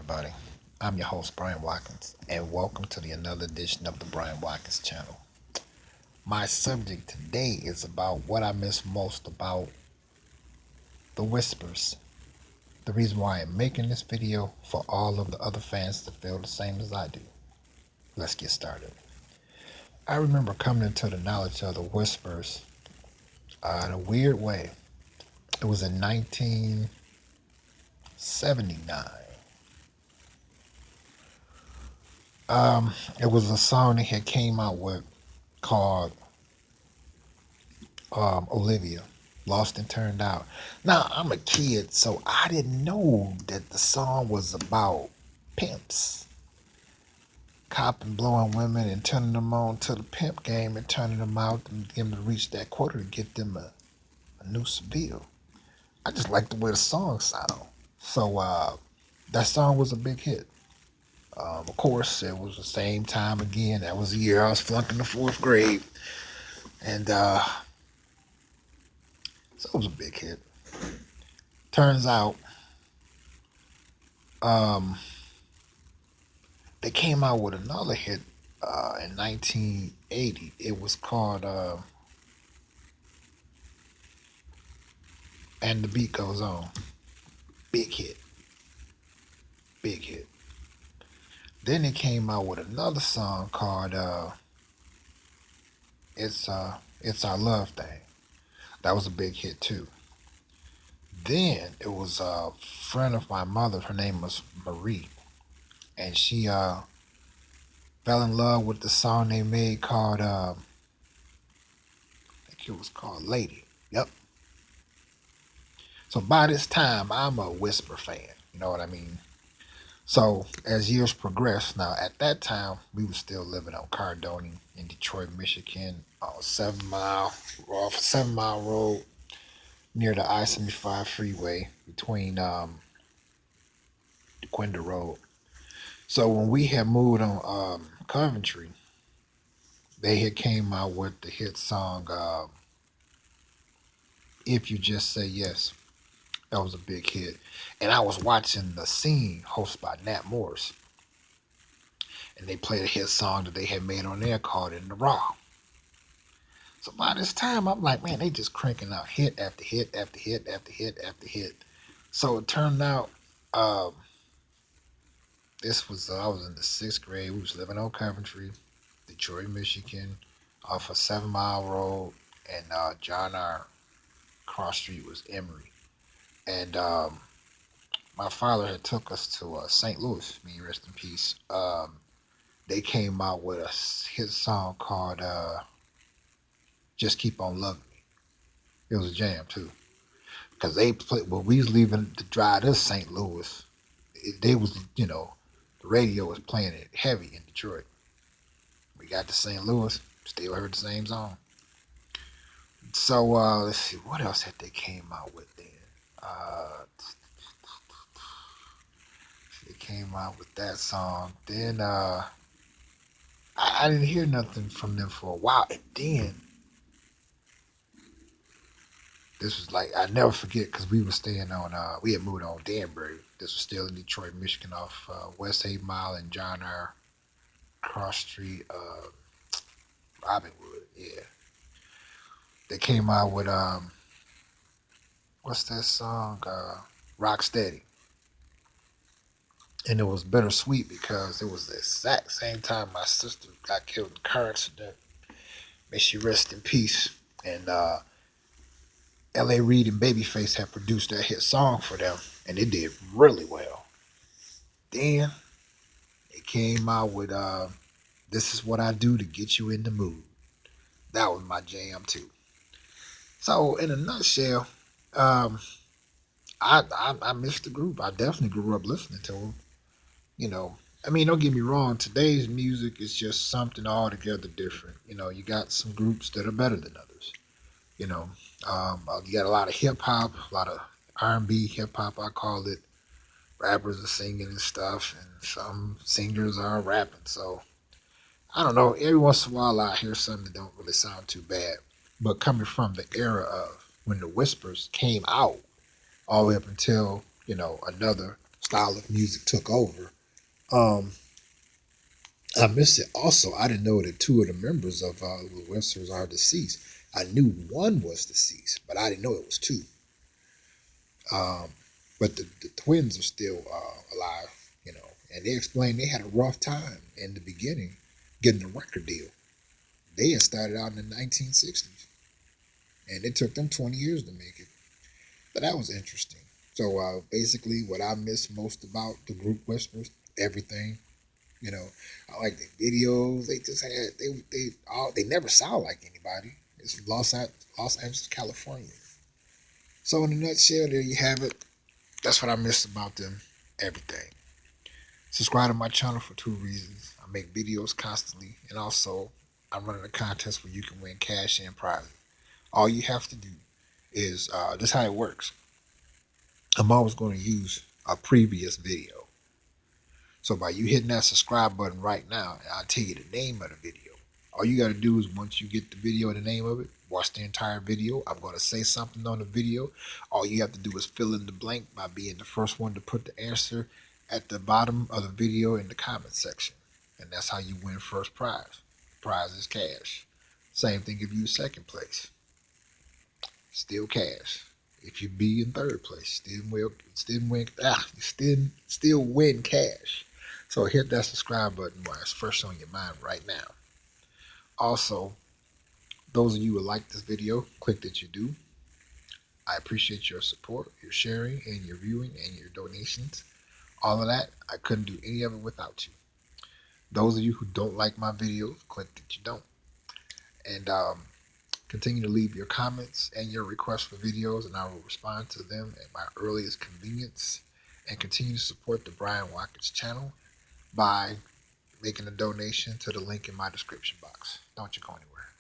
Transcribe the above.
everybody. I'm your host, Brian Watkins, and welcome to another edition of the Brian Watkins channel. My subject today is about what I miss most about the Whispers. The reason why I'm making this video for all of the other fans to feel the same as I do. Let's get started. I remember coming into the knowledge of the Whispers in a weird way. It was in 1979. It was a song they had came out with called Olivia, Lost and Turned Out. Now, I'm a kid, so I didn't know that the song was about pimps, copping, blowing women, and turning them on to the pimp game and turning them out and getting them to reach that quota to get them a new Seville. I just like the way the song sound. So that song was a big hit. Of course, it was the same time again. That was the year I was flunking the fourth grade. And so it was a big hit. Turns out um, they came out with another hit in 1980. It was called And the Beat Goes On. Big hit. Big hit. Then they came out with another song called It's Our Love Thing. That was a big hit too. Then it was a friend of my mother, her name was Marie, and she fell in love with the song they made called I think it was called Lady. Yep. So by this time, I'm a Whisper fan. You know what I mean? So as years progressed, now at that time, we were still living on Cardoni in Detroit, Michigan, on 7 Mile, off 7 Mile Road, near the I-75 freeway between DeQuinda Road. So when we had moved on Coventry, they had came out with the hit song If You Just Say Yes. That was a big hit. And I was watching The Scene hosted by Nat Morris. And they played a hit song that they had made on there called In the Raw. So by this time, I'm like, man, they just cranking out hit after hit after hit after hit after hit. So it turned out this was, I was in the 6th grade. We was living on Coventry, Detroit, Michigan, off of 7 Mile Road. And John R. Cross Street was Emory. And my father had took us to St. Louis, may he rest in peace. They came out with a hit song called Just Keep On Loving Me. It was a jam too. Because they played, when we was leaving to drive to St. Louis, they was, the radio was playing it heavy in Detroit. We got to St. Louis, still heard the same song. So let's see, what else had they came out with then? They came out with that song. Then I didn't hear nothing from them for a while. And then this was like, I never forget, because we were staying on, we had moved on Danbury. This was still in Detroit, Michigan, off West 8 Mile and John R. Cross Street, Robinwood, yeah. They came out with, what's that song? Rock Steady. And it was bittersweet because it was the exact same time my sister got killed in a car accident. May she rest in peace. And L.A. Reid and Babyface had produced that hit song for them, and it did really well. Then it came out with This Is What I Do to Get You in the Mood. That was my jam too. So in a nutshell, I missed the group. I definitely grew up listening to them. I mean, don't get me wrong. Today's music is just something altogether different. You got some groups that are better than others. You know, you got a lot of hip hop, a lot of R&B, hip hop. I call it. Rappers are singing and stuff, and some singers are rapping. So I don't know. Every once in a while, I hear something that don't really sound too bad. But coming from the era of when the Whispers came out, all the way up until another style of music took over. Um, I missed it. Also, I didn't know that two of the members of the Websters are deceased. I knew one was deceased, but I didn't know it was two. Um, but the twins are still alive, you know. And they explained they had a rough time in the beginning getting a record deal. They had started out in the 1960s, and it took them 20 years to make it. But that was interesting. So basically, what I miss most about the group Whispers, everything. You know, I like the videos. They just had they never sound like anybody. It's Los Angeles, California. So in a nutshell, there you have it. That's what I miss about them. Everything. Subscribe to my channel for two reasons. I make videos constantly, and also I'm running a contest where you can win cash and prizes. All you have to do is this is how it works. I'm always going to use a previous video. So by you hitting that subscribe button right now, I'll tell you the name of the video. All you got to do is once you get the video and the name of it, watch the entire video. I'm going to say something on the video. All you have to do is fill in the blank by being the first one to put the answer at the bottom of the video in the comment section. And that's how you win first prize. Prize is cash. Same thing if you second place. Still cash. If you be in third place, still win cash. So hit that subscribe button while it's first on your mind right now. Also, those of you who like this video, click that you do. I appreciate your support, your sharing, and your viewing, and your donations. All of that, I couldn't do any of it without you. Those of you who don't like my videos, click that you don't. And continue to leave your comments and your requests for videos, and I will respond to them at my earliest convenience. And continue to support the Brian Watkins channel by making a donation to the link in my description box. Don't you go anywhere.